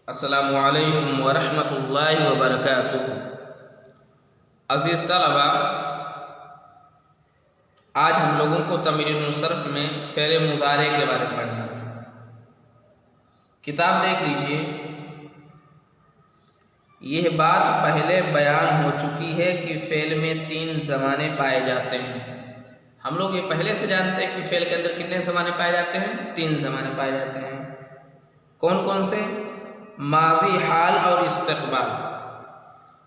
السلام علیکم ورحمۃ اللہ وبرکاتہ۔ عزیز طلبہ، آج ہم لوگوں کو تمرین الصرف میں فعل مضارع کے بارے میں پڑھنا ہے۔ کتاب دیکھ لیجئے۔ یہ بات پہلے بیان ہو چکی ہے کہ فعل میں 3 زمانے پائے جاتے ہیں۔ ہم لوگ یہ پہلے سے جانتے ہیں کہ فعل کے اندر کتنے زمانے پائے جاتے ہیں؟ 3 زمانے پائے جاتے ہیں۔ کون کون سے؟ ماضی، حال اور استقبال۔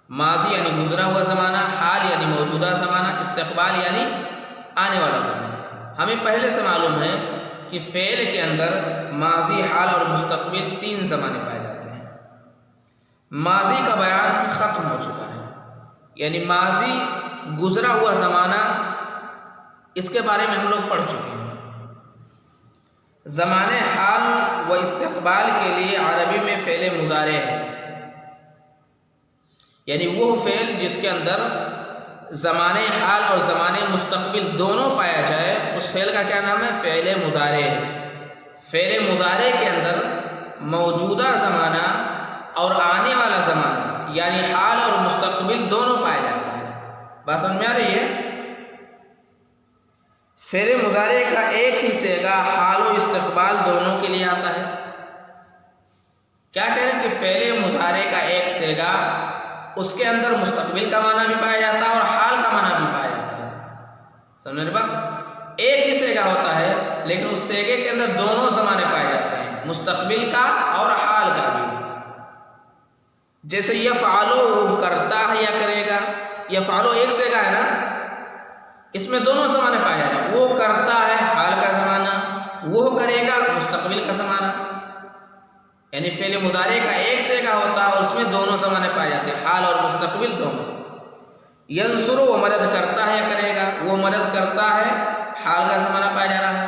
ماضی یعنی گزرا ہوا زمانہ، حال یعنی موجودہ زمانہ، استقبال یعنی آنے والا زمانہ۔ ہمیں پہلے سے معلوم ہے کہ فعل کے اندر ماضی، حال اور مستقبل 3 زمانے پائے جاتے ہیں۔ ماضی کا بیان ختم ہو چکا ہے، یعنی ماضی گزرا ہوا زمانہ، اس کے بارے میں ہم لوگ پڑھ چکے ہیں۔ زمانے حال و استقبال کے لیے عربی میں فعل مضارع ہے، یعنی وہ فعل جس کے اندر زمانے حال اور زمانے مستقبل دونوں پایا جائے، اس فعل کا کیا نام ہے؟ فعل مضارع ہے۔ فعل مضارع کے اندر موجودہ زمانہ اور آنے والا زمانہ یعنی حال اور مستقبل دونوں پایا جاتا ہے۔ بات سمجھ میں آ رہی ہے؟ فعل مضارع کا ایک ہی صیغہ حال و استقبال دونوں کے لیے آتا ہے۔ کیا کہہ رہے ہیں کہ فعل مضارع کا ایک صیغہ، اس کے اندر مستقبل کا معنی بھی پایا جاتا ہے اور حال کا معنی بھی پایا جاتا ہے۔ سمجھ رہے بات؟ ایک ہی صیغہ ہوتا ہے لیکن اس صیغے کے اندر دونوں زمانے پائے جاتے ہیں، مستقبل کا اور حال کا بھی۔ جیسے یفعلو، وہ کرتا ہے یا کرے گا۔ یفعلو ایک صیغہ ہے نا، اس میں دونوں زمانے پائے جاتے ہیں۔ وہ کرتا ہے حال کا زمانہ، وہ کرے گا مستقبل کا زمانہ۔ یعنی فعل مضارع کا ایک صیغہ ہوتا ہے اور اس میں دونوں زمانے پائے جاتے ہیں، حال اور مستقبل دونوں۔ ینصر، وہ مدد کرتا ہے یا کرے گا۔ وہ مدد کرتا ہے، حال کا زمانہ پایا جا رہا ہے۔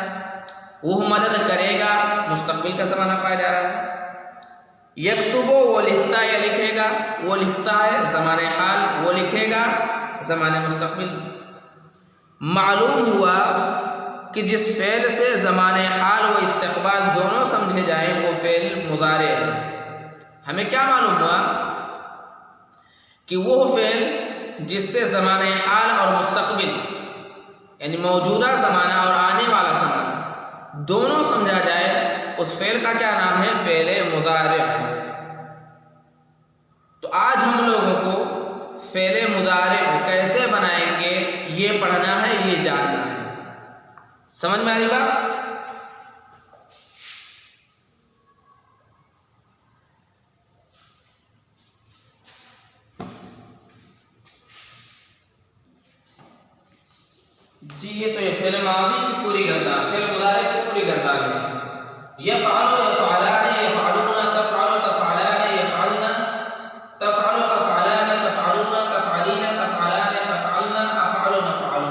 وہ مدد کرے گا، مستقبل کا زمانہ پایا جا رہا ہے۔ یکتب، وہ لکھتا ہے یا لکھے گا۔ وہ لکھتا ہے زمانے حال، وہ لکھے گا زمانے مستقبل۔ معلوم ہوا کہ جس فعل سے زمانے حال و استقبال دونوں سمجھے جائیں وہ فعل مضارع ہے۔ ہمیں کیا معلوم ہوا؟ کہ وہ فعل جس سے زمانے حال اور مستقبل یعنی موجودہ زمانہ اور آنے والا زمانہ دونوں سمجھا جائے، اس فعل کا کیا نام ہے؟ فعل مضارع ہے۔ تو آج ہم لوگوں کو فعل مضارع کیسے بنائیں گے یہ پڑھنا ہے، یہ جاننا ہے۔ سمجھ میں آ رہی بات؟ جی یہ تو یہ فعل ماضی کی پوری گردان، فعل مضارع کی پوری گردان ہے۔ یفعل، یفعلان، یفعلون، تفعل، تفعلان، یفعلن، تفعل، تفعلان، تفعلون، تفعلین، تفعلان، تفعلن، افعل، نفعل۔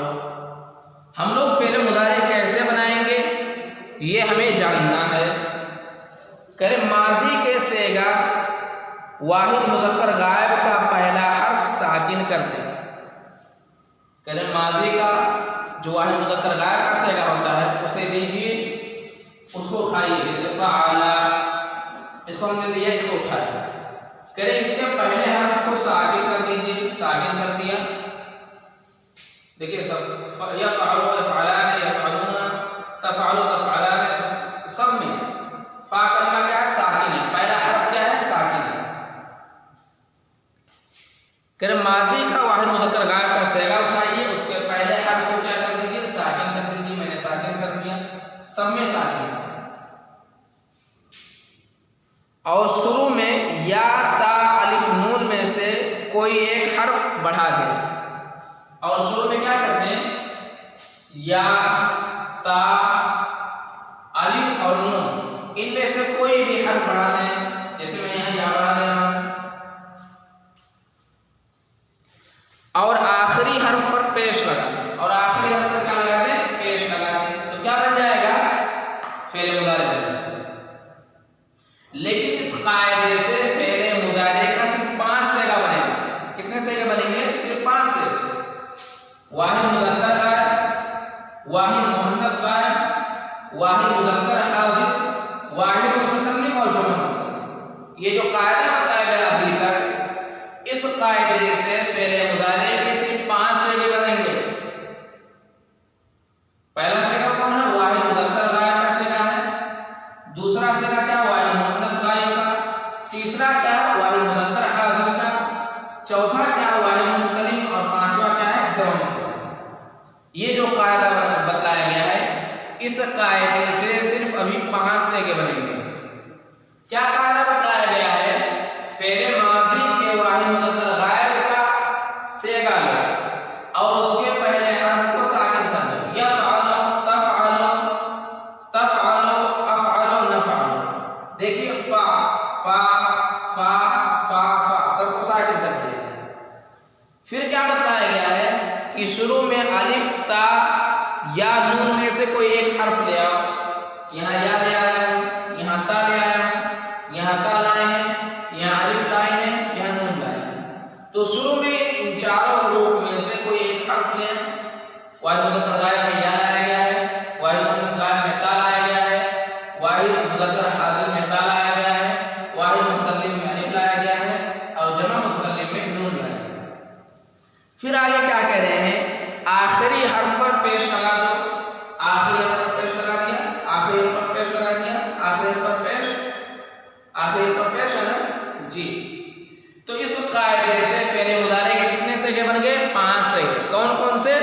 ہم لوگ فعل مضارع کیسے بنائیں گے یہ ہمیں جاننا ہے۔ کرے ماضی کے صیغہ واحد مذکر غائب کا پہلا حرف ساکن کر دیں۔ کرے ماضی کا جو واحد مذکر غائب کا صیغہ ہوتا ہے اسے لیجئے، اس کو اٹھائیے، جیسے فعل، اس کو ہم نے لیا، اس کو اٹھایا۔ کرے اس کے پہلے حرف کو ساکن کر دیجئے، ساکن کر دیا۔ دیکھیے سب یفعل، یفعلان، یفعلون، تفعل، تفعلان، سب میں فا کلمہ کیا ہے؟ ساکن ہے۔ پہلا حرف کیا ہے؟ ساکن ہے۔ کہ ماضی کا واحد مذکر غائب کا صیغہ اٹھائیے، اس کے پہلے حرف کو کیا کر دیجیے؟ ساکن کر دیجیے۔ میں نے ساکن کر دیا، سب میں ساکن ہے۔ اور شروع میں یا، تا، الف، نون میں سے کوئی ایک حرف بڑھا دیں۔ اور شروع میں کیا کرتے ہیں؟ یا، تا، الف اور نون، ان میں سے کوئی بھی حرف بڑھا دیں۔ جیسے میں یہاں یا بڑھا دے رہا ہوں اور آخری حرف پر پیش لگا دیں، اور آخری حرف پر کیا لگا دیں؟ پیش لگا دیں، تو کیا بن جائے گا؟ فعل مضارع بن جائے گا۔ لیکن اس قاعدے سے فعل مضارع کا صرف 5 صیغہ بنے گا۔ کتنے صیغے بنیں گے؟ صرف 5 صیغے۔ واحد مذکر غائب، واحد مؤنث غائب، واحد مذکر حاضر، واحد متکلم اور جمع۔ یہ جو اس قاعدے سے صرف ابھی 5 سیگے بنیں گے۔ کیا قاعدہ بتایا گیا ہے؟ فعل ماضی کے واحد مذکر غائب کا سیگا لو اور اس کے پہلے حرف کو ساکن کر دو۔ یفعل، تفعل، تفعل، افعل، نفعل۔ دیکھیے فا فا فا فا فا سب کو ساکن کر دیا۔ پھر کیا بتایا گیا ہے کہ شروع میں الف، تا یا نون میں سے کوئی ایک حرف لے آؤ۔ یہاں یا لے آیا ہوں، یہاں تا لے آیا ہوں، یہاں تا لائے ہیں، یہاں الف لائے ہیں، یہاں نون لائے ہیں۔ تو شروع میں ان چاروں حروف میں سے کوئی ایک حرف لیں۔ واحد مذکر غائب میں یا لایا گیا ہے، واحد مؤنث غائب میں تا لایا گیا ہے، واحد مذکر حاضر میں تا لایا گیا ہے، واحد متکلم میں الف لایا گیا ہے اور جمع متکلم میں نون لایا گیا ہے۔ پھر آگے کیا کہہ رہے ہیں؟ آخری حرف پر پیش لگا دو۔ آخری حرف پر پیش لگا دیا، آخری حرف پر پیش لگا دیا، آخری حرف پر پیش، آخری حرف پر پیش ہے نا جی۔ تو اس قاعدے سے فعل مضارع کے کتنے سیگے بن گئے؟ 5 سیگے۔ کون کون سے؟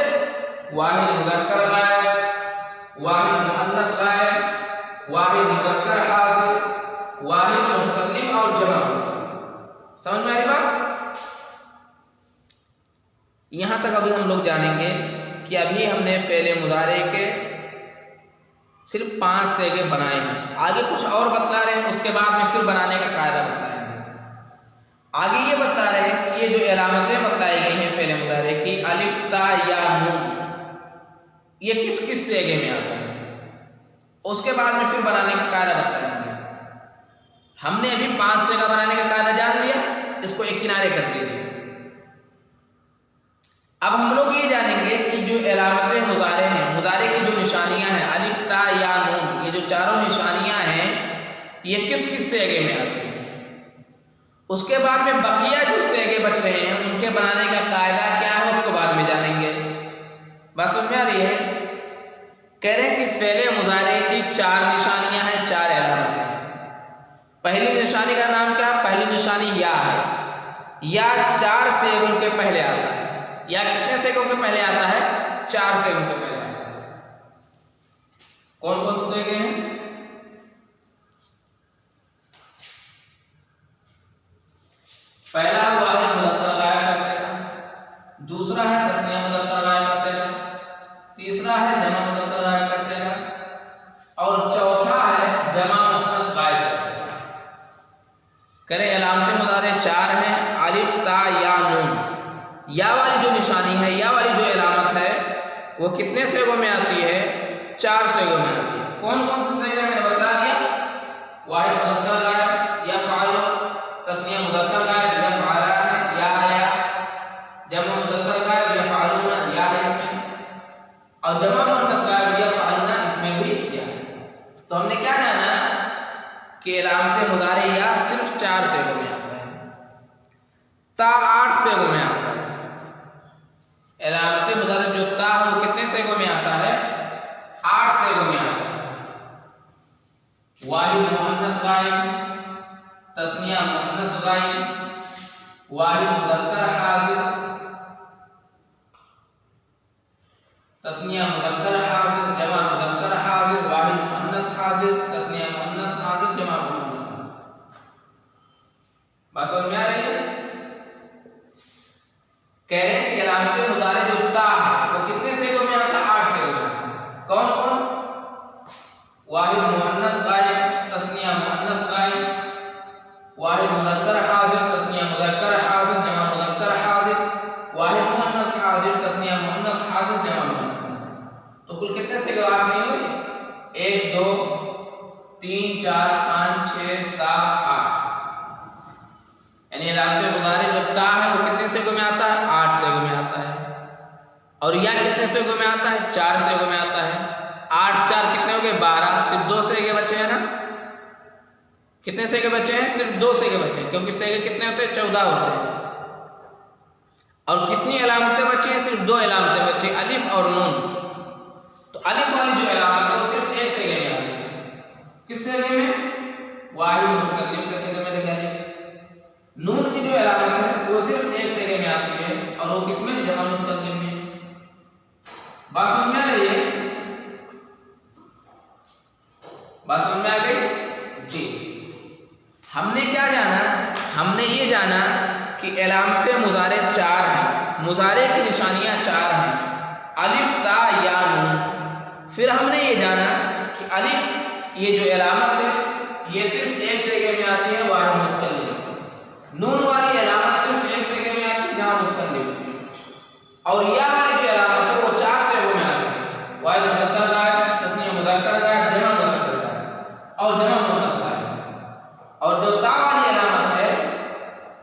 واحد مذکر غائب، واحد مؤنث غائب، واحد مذکر حاضر، واحد متکلم اور جمع متکلم۔ سمجھ میں آ رہی بات؟ یہاں تک ابھی ہم لوگ جانیں گے کہ ابھی ہم نے فعل مضارع کے صرف 5 سیگے بنائے ہیں۔ آگے کچھ اور بتلا رہے ہیں، اس کے بعد میں پھر بنانے کا قاعدہ بتلائیں گے۔ آگے یہ بتلا رہے ہیں کہ یہ جو علامتیں بتلائی گئی ہیں فعل مضارع کی، الف، تا یا نون، یہ کس کس سیگے میں آتا ہے، اس کے بعد میں پھر بنانے کا قاعدہ بتلائیں گے۔ ہم نے ابھی 5 سیگا بنانے کا قاعدہ جان لیا، اس کو ایک کنارے کر دیجیے۔ اب ہم لوگ یہ جانیں گے کہ جو علامت مضارع ہیں، مضارع کی جو نشانیاں ہیں الف، تا یا نون، یہ جو چاروں نشانیاں ہیں یہ کس کس سیگے میں آتی ہیں۔ اس کے بعد میں بقیہ جو سیگے بچ رہے ہیں ان کے بنانے کا قاعدہ کیا ہے اس کو بعد میں جانیں گے۔ بات سمجھ میں آ رہی ہے؟ کہہ رہے ہیں کہ فعل مضارع کی 4 نشانیاں ہیں، 4 علامتیں ہیں۔ پہلی نشانی کا نام کیا ہے؟ پہلی نشانی یا ہے۔ یا 4 سیگوں کے پہلے آتا ہے۔ یا کتنے سیگوں کے پہلے آتا ہے؟ 4 سیگوں کے پہلے آتا ہے۔ کون کون سے سیگے ہیں؟ پہلا واحد مذکر غائب کا سیگا، دوسرا ہے تثنیہ مذکر غائب کا سیگا، تیسرا ہے جمع مذکر غائب کا سیگا اور چوتھا ہے جمع مؤنث غائب کا سیگا۔ کرے علامت مضارع 4 ہیں، الف، تا یا نون۔ یا والی جو نشانی ہے، یا والی جو علامت ہے وہ کتنے سیگوں میں آتی ہے؟ 4 سیگوں میں آتی ہے۔ کون کون سے سیگے میں نے بتا دیا؟ واحد مذکر غائب، یفعل، تثنیہ مذکر غائب، یفعلان، یا جمع مذکر غائب، یفعلون، یا اس میں، اور جمع مؤنث غائب، یفعلن، اس میں بھی یا ہے۔ تو ہم نے کیا جانا کہ علامت مضارع یا صرف 4 سیگوں میں آتا ہے، تا 8 سیگوں میں آتا ہے۔ علامت مضارع جو تا ہے وہ کتنے سیگوں میں آتا ہے؟ 8 سیگوں میں آتا ہے۔ واحد مؤنث غائب، تثنیہ مؤنث غائب، واحد مذکر حاضر، تثنیہ مذکر حاضر، جمع مذکر حاضر، واحد مؤنث حاضر، تثنیہ مؤنث حاضر، جمع مؤنث حاضر۔ بات سمجھ میں آ رہی ہے؟ کہہ رہے ہیں کہ علامت مضارع جو تا ہے وہ کتنے سیگوں میں آتا ہے؟ 8 سیگوں میں۔ کون کون؟ واحد مؤنث غائب، تثنیہ مؤنث غائب، واحد مذکر حاضر، تثنیہ مذکر حاضر، جمع مذکر حاضر، واحد مؤنث حاضر، تثنیہ مؤنث حاضر، جمع مؤنث حاضر۔ تو کل کتنے سیگے آپ نہیں ہوئے؟ 1 2 3 4 5 6 7 8، یعنی علامت مضارع جو تا ہے وہ کتنے سیگوں میں آتا ہے؟ 8 سیگوں میں آتا ہے۔ اور یا کتنے سیگوں میں آتا ہے؟ 4 سیگوں میں آتا ہے۔ 8 4 کتنے ہو گئے؟ 12۔ صرف 2 سیگے بچے ہیں نا؟ کتنے سیگے بچے ہیں؟ صرف 2 سیگے بچے ہیں، کیونکہ سیگے کتنے ہوتے ہیں؟ 14 ہوتے ہیں۔ اور کتنی علامتیں بچی ہیں؟ صرف 2 علامتیں بچی ہیں، الف اور نون۔ تو الف والی جو علامت ہے وہ صرف 1 سیگے میں آتی ہے۔ کس سیگے میں؟ واحد متکلم کے سیگے میں لکھا جائے۔ نون کی جو علامت ہے وہ صرف 1 سیگے میں آتی ہے، اور وہ کس میں؟ جمع متکلم میں۔ بات سمجھ میں آ رہی ہے؟ آ گئی جی. ہم نے کیا جانا؟ ہم نے یہ جانا کہ علامت مضارع 4 ہیں، مضارع کی نشانیاں 4 ہیں، الف تا یا نون. پھر ہم نے یہ جانا کہ الف یہ جو علامت ہے یہ صرف ایک سیگے میں آتی ہے واحد متکلم، نون والی علامت صرف ایک سیگے میں آتی ہے جہاں متکلم، اور یا والی جو علامت ہے وہ 4 سیگوں میں آتی ہے، واحد مذکر غائب، تثنیہ مذکر غائب، جمع مذکر غائب اور جمع مؤنث غائب. اور جو تا والی علامت ہے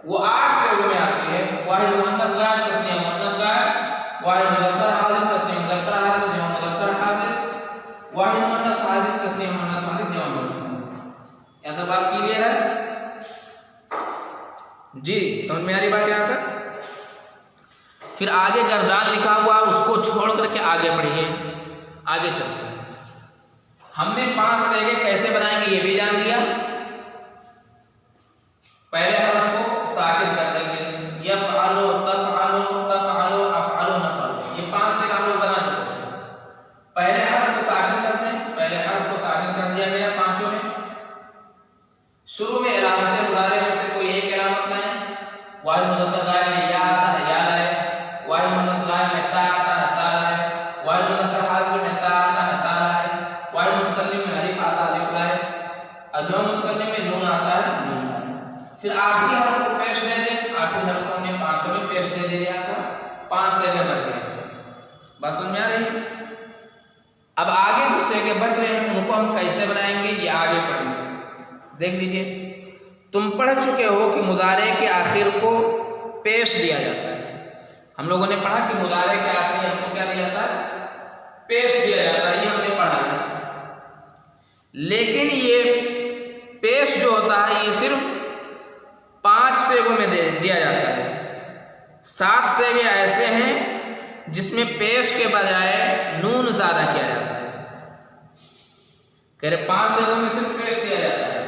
وہ 8 سیگوں میں آتی ہے، واحد مؤنث غائب، تثنیہ مؤنث غائب، واحد مذکر حاضر، تثنیہ مذکر حاضر، جمع مذکر حاضر، واحد مؤنث حاضر، تثنیہ مؤنث حاضر، جمع مؤنث حاضر. یہاں تک بات کلیئر ہے جی؟ سمجھ میں آ رہی بات یہاں تک؟ پھر آگے گردان لکھا ہوا اس کو چھوڑ کر کے آگے پڑھیے، آگے چلتے ہیں. ہم نے 5 سیگے کیسے بنائیں گے یہ بھی جان لیا. پہلے حرف کو ساکن کر دیں گے، یفعلو، تفعلو، تفعلو، افعلو، نفعلو، یہ 5 سیگے ہم لوگ بنا چکے ہیں. پہلے حرف کو ساکن کرتے ہیں، پہلے حرف کو ساکن کر دیا گیا پانچوں میں. شروع میں علامت مضارع میں سے کوئی ایک علامت لائیں، واحد مذکر غائب میں یا آتا ہے یا لائے، واحد مؤنث غائب میں تا آتا ہے تا لائے، واحد مذکر حاضر میں تا آتا ہے تا لائے، واحد متکلم میں الف آتا ہے الف لائے، اور جمع متکلم میں نون آتا ہے نون لائے. پھر آخری حرف کو پیش دے دیں، آخری حرف کو ہم نے پانچوں میں پیش دے دیا تھا، 5 سیگے بچ گئے تھے. بات سمجھ میں آ رہی ہے؟ اب آگے جو سیگے بچ رہے ہیں ان کو ہم کیسے بنائیں گے یہ آگے پڑھیں گے. دیکھ لیجئے، تم پڑھ چکے ہو کہ مضارع کے آخر کو پیش دیا جاتا ہے. ہم لوگوں نے پڑھا کہ مضارع کے آخری حرف کو کیا دیا جاتا ہے؟ پیش دیا جاتا ہے، یہ ہم نے پڑھا ہے. لیکن یہ پیش جو ہوتا ہے یہ صرف 5 سیگوں میں دیا جاتا ہے. 7 سیگے ایسے ہیں جس میں پیش کے بجائے نون زیادہ کیا جاتا ہے. کہہ رہے 5 سیگوں میں صرف پیش دیا جاتا ہے،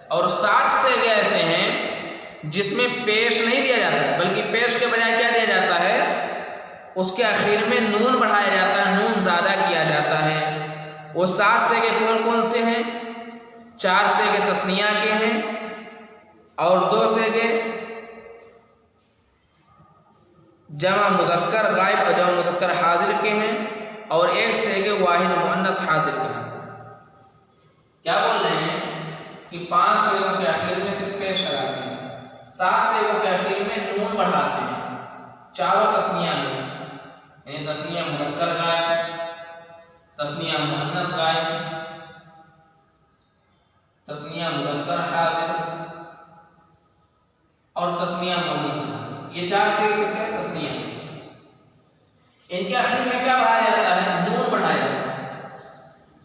اور 7 سیگے ایسے ہیں جس میں پیش نہیں دیا جاتا ہے بلکہ پیش کے بجائے کیا دیا جاتا ہے؟ اس کے آخر میں نون بڑھایا جاتا ہے، نون زیادہ کیا جاتا ہے. وہ 7 سیگے کون کون سے ہیں؟ 4 سیگے تثنیہ کے ہیں، اور 2 سیگے جمع مذکر غائب اور جمع مذکر حاضر کے ہیں، اور 1 سیگے واحد مؤنث حاضر کے ہیں. کیا بول رہے ہیں کہ 5 سیگوں کے آخر میں صرف پیش کراتے ہیں، 7 سیگوں کے آخر میں نون بڑھاتے ہیں، چاروں تثنیہ میں، یعنی تثنیہ مذکر غائب، تثنیہ مؤنث غائب، تثنیہ مذکر حاضر اور تثنیہ مؤنث غائب. یہ 4 سیگے کس کے؟ تثنیہ. ان کے آخر میں کیا بڑھایا جاتا ہے؟ نون بڑھایا جاتا ہے.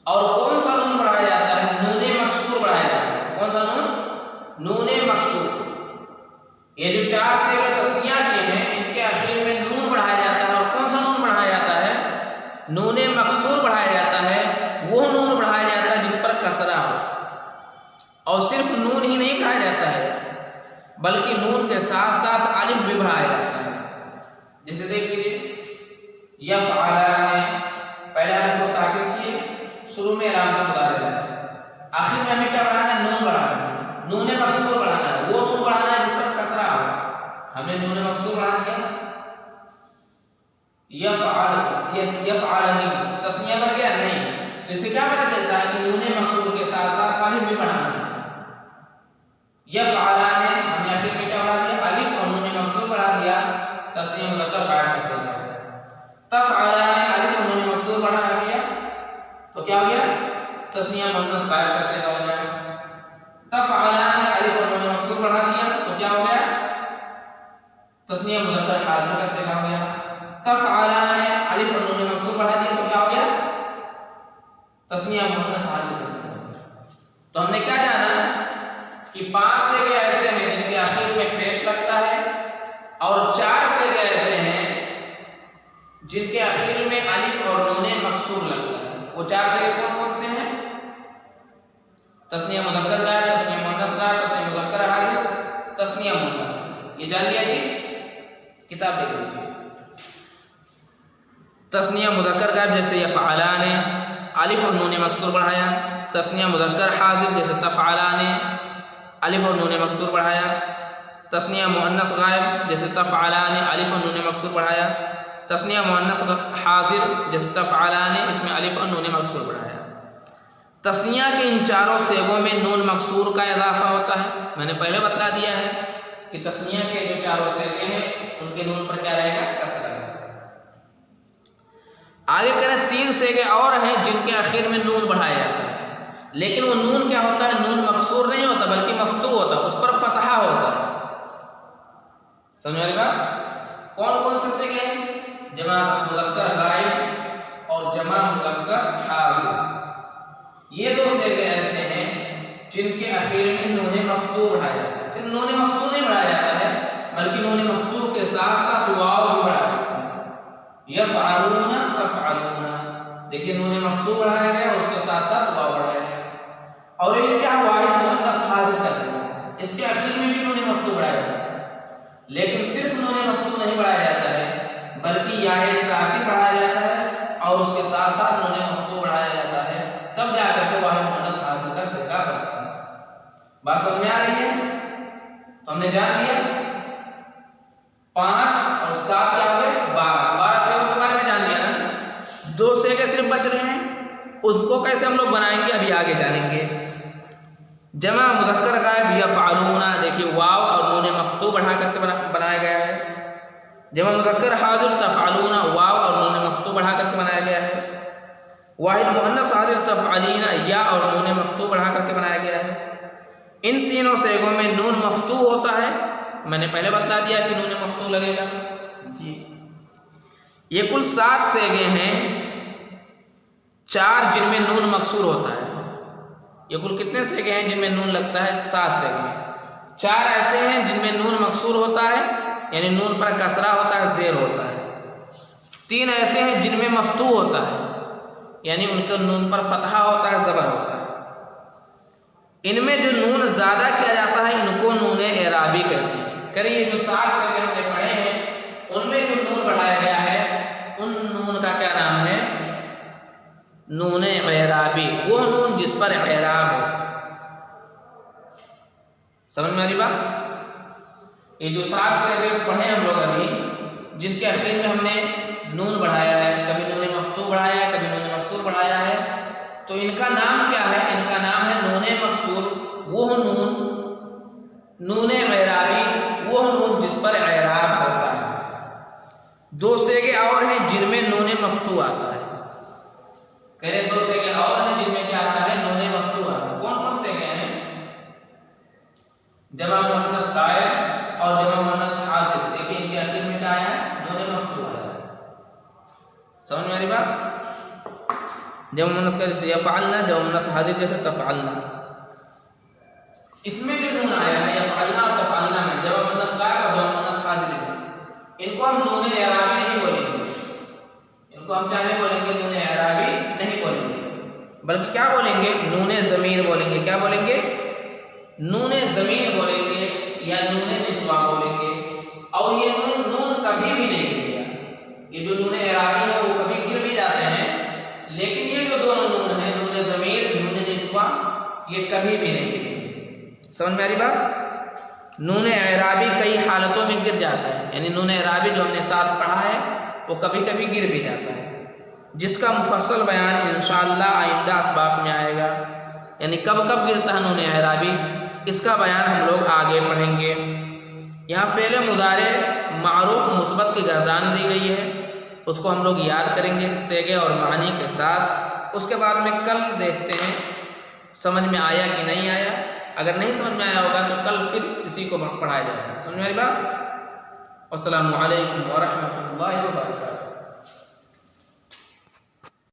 اور کون سا نون بڑھایا جاتا ہے؟ نون مکسور بڑھایا جاتا ہے. کون سا نون؟ نون مکسور. یہ جو 4 سیگے تثنیہ کے ہیں ان کے آخر میں نون بڑھایا جاتا ہے، اور کون سا نون بڑھایا جاتا ہے؟ نون مکسور بڑھایا جاتا ہے. وہ نون بڑھایا جاتا ہے جس پر کسرہ ہو. اور صرف نون ہی نہیں بڑھایا جاتا ہے بلکہ نون کے ساتھ ساتھ الف بھی بڑھایا جاتا ہے. جیسے دیکھ لیجیے، یفعلان، پہلے حرف کو ساکن کیے، شروع میں علامت مضارع ہے، آخر میں ہمیں کیا بڑھانا ہے؟ نون بڑھانا ہے، نون مکسور بڑھانا ہے. وہ نون بڑھانا ہے جس پر کسرہ ہو. ہم نے نون مکسور بڑھا دیا، یفعلنی تثنیہ بن گیا نہیں. تو اس سے کیا پتہ چلتا ہے کہ نون مکسور کے ساتھ ساتھ الف بھی بڑھانا ہے. یفعلان ہم نے آخر میں کیا بڑھا دیا؟ الف اور نون مکسور بڑھا دیا، تثنیہ مذکر غائب کا صیغہ. تفعلان الف اور نون مکسور بڑھا دیا تو کیا ہو گیا؟ تثنیہ مؤنث غائب کا صیغہ ہو گیا. تفعلان الف اور نون مکسور بڑھا دیا تو کیا ہو گیا؟ تثنیہ مذکر حاضر کا صیغہ ہو گیا. تفعلان الف اور نون مکسور بڑھا دیا تو کیا ہو گیا؟ تثنیہ مؤنث حاضر کا صیغہ ہو گیا. تو ہم نے کیا جانا کہ 5 سیگے ایسے ہیں جن کے آخر میں پیش لگتا ہے، اور 4 سیگے ایسے ہیں جن کے آخر میں الف اور نون مکسور لگتا ہے. وہ 4 سیگے کون کون سے ہیں؟ تثنیہ مذکر غائب، تثنیہ مؤنث غائب، تثنیہ مذکر حاضر، تثنیہ مؤنث. یہ جان لیا جی؟ کتاب دیکھ لیجیے. تثنیہ مذکر غائب جیسے یفعلان، الف اور نون مکسور بڑھایا. تثنیہ مذکر حاضر جیسے تفعلان الف اور نون مکسور بڑھایا، تثنیہ مؤنث غائب جیسے تفعلان الف اور نون مکسور بڑھایا، تثنیہ مؤنث حاضر جیسے تفعلان اس میں الف اور نون مکسور بڑھایا۔ تثنیہ کے ان چاروں صیغوں میں نون مکسور کا اضافہ ہوتا ہے، میں نے پہلے بتلا دیا ہے کہ تثنیہ کے جو چاروں صیغے ہیں ان کے نون پر کیا رہے گا؟ کسر رہے گا۔ آگے کریں 3 صیغے اور ہیں جن کے آخر میں نون بڑھایا جاتا ہے، لیکن وہ نون کیا ہوتا ہے؟ نون مکسور نہیں ہوتا بلکہ مفتوح ہوتا ہے، اس پر فتحہ ہوتا ہے۔ سمجھ والی بات؟ کون کون سے صیغے ہیں؟ جمع مذکر غائب اور جمع مذکر حاضر، یہ 2 صیغے ایسے ہیں جن کے آخر میں نون مفتوح بڑھایا جاتا ہے۔ صرف نون مفتوح نہیں بڑھایا جاتا ہے بلکہ نون مفتوح کے ساتھ ساتھ واو بھی بڑھایا جاتا ہے۔ یفعلون تفعلون، دیکھیے نون مفتوح بڑھایا گیا اس کے ساتھ ساتھ واو بڑھایا گیا۔ اور یہ کیا واحد مؤنث حاضر کا صیغہ ہے، اس کے آخر میں بھی نون مفتوح بڑھایا جاتا ہے، لیکن صرف نون مفتوح نہیں بڑھایا جاتا ہے بلکہ یا ساکن بڑھایا جاتا ہے اور اس کے ساتھ ساتھ نون مفتوح بڑھایا جاتا ہے، تب جا کر کے واحد مؤنث حاضر کا صیغہ بنتا ہے۔ بات سمجھ میں آ رہی ہے؟ تو ہم نے جان لیا 5 اور 7 کیا ہوئے 12 صیغوں کے بارے میں جان لیا نا۔ 2 صیغے صرف بچ رہے ہیں، اس کو کیسے ہم لوگ بنائیں گے ابھی آگے جانیں گے۔ جمع مذکر غائب یفعلون، دیکھیے واو اور نون مفتوح بڑھا کر کے بنایا گیا ہے۔ جمع مذکر حاضر تفعلون، واو اور نون مفتوح بڑھا کر کے بنایا گیا ہے۔ واحد مؤنث حاضر تفعلین، یا اور نون مفتوح بڑھا کر کے بنایا گیا ہے۔ ان تینوں صیغوں میں نون مفتوح ہوتا ہے، میں نے پہلے بتلا دیا کہ نون مفتوح لگے گا جی۔ یہ کل 7 صیغے ہیں، 4 جن میں نون مکسور ہوتا ہے۔ یہ کل کتنے صیغے ہیں جن میں نون لگتا ہے؟ 7 صیغے ہیں۔ 4 ایسے ہیں جن میں نون مکسور ہوتا ہے یعنی نون پر کسرہ ہوتا ہے، زیر ہوتا ہے۔ 3 ایسے ہیں جن میں مفتوح ہوتا ہے یعنی ان کے نون پر فتحہ ہوتا ہے، زبر ہوتا ہے۔ ان میں جو نون زیادہ کیا جاتا ہے ان کو نون اعرابی کہتے ہیں۔ کریے جو 7 صیغے ہم نے پڑھے ہیں ان میں جو نون بڑھایا گیا ہے ان نون کا کیا نام ہے؟ نون اعرابی، وہ نون جس پر اعراب ہو۔ سمجھ میں آ رہی بات؟ یہ جو 7 صیغے پڑھے ہم لوگ ابھی جن کے آخر میں ہم نے نون بڑھایا ہے، کبھی نون مفتوح بڑھایا ہے کبھی نون مکسور بڑھایا ہے، تو ان کا نام کیا ہے؟ ان کا نام ہے نون مکسور، وہ نون اعرابی، وہ نون جس پر اعراب ہوتا ہے۔ 2 صیغے اور ہیں جن میں نون مفتوح آتا ہے، کہہ رہے 2 صیغے اور ہیں جن میں کیا آتا ہے؟ نون مفتوح آتا ہے۔ کون کون صیغے ہیں؟ جمع مؤنث غائب اور جمع مؤنث حاضر، دیکھیں ان کے آخر میں کیا آیا ہے؟ نون مفتوح آیا ہے۔ سمجھ میں آ رہی بات؟ جمع مؤنث کا جیسے یفعلنا، جمع مؤنث حاضر جیسے تفعلنا، اس میں جو نون آیا ہے یفعلنا اور تفعلنا میں، جمع مؤنث غائب اور جمع مؤنث حاضر میں، ان کو ہم نون اعرابی نہیں بولیں گے، ان کو ہم کیا نہیں بولیں گے؟ نون اعرابی نہیں بولیں گے بلکہ کیا بولیں گے؟ نون ضمیر بولیں گے۔ کیا بولیں گے؟ نون ضمیر بولیں گے یا نون نسوہ بولیں گے۔ اور یہ نون کبھی بھی نہیں گرے گا، یہ جو نون اعرابی ہے وہ کبھی گر بھی جاتے ہیں، لیکن یہ جو دونوں نون ہیں نون ضمیر نون نسوہ یہ کبھی بھی نہیں گرے گا۔ سمجھ میں آ رہی بات؟ نون اعرابی کئی حالتوں میں گر جاتا ہے، یعنی نون اعرابی جو ہم نے ساتھ پڑھا ہے وہ کبھی کبھی گر بھی جاتا ہے، جس کا مفصل بیان انشاءاللہ آئندہ اسباق میں آئے گا، یعنی کب کب گرتا ہے نون اعرابی، اس کا بیان ہم لوگ آگے پڑھیں گے۔ یہاں فعل مضارع معروف مثبت کی گردان دی گئی ہے، اس کو ہم لوگ یاد کریں گے صیغے اور معنی کے ساتھ۔ اس کے بعد میں کل دیکھتے ہیں سمجھ میں آیا کہ نہیں آیا، اگر نہیں سمجھ میں آیا ہوگا تو کل پھر اسی کو پڑھایا جائے گا۔ سمجھ میں آئی بات؟ السلام علیکم ورحمۃ اللہ وبرکاتہ۔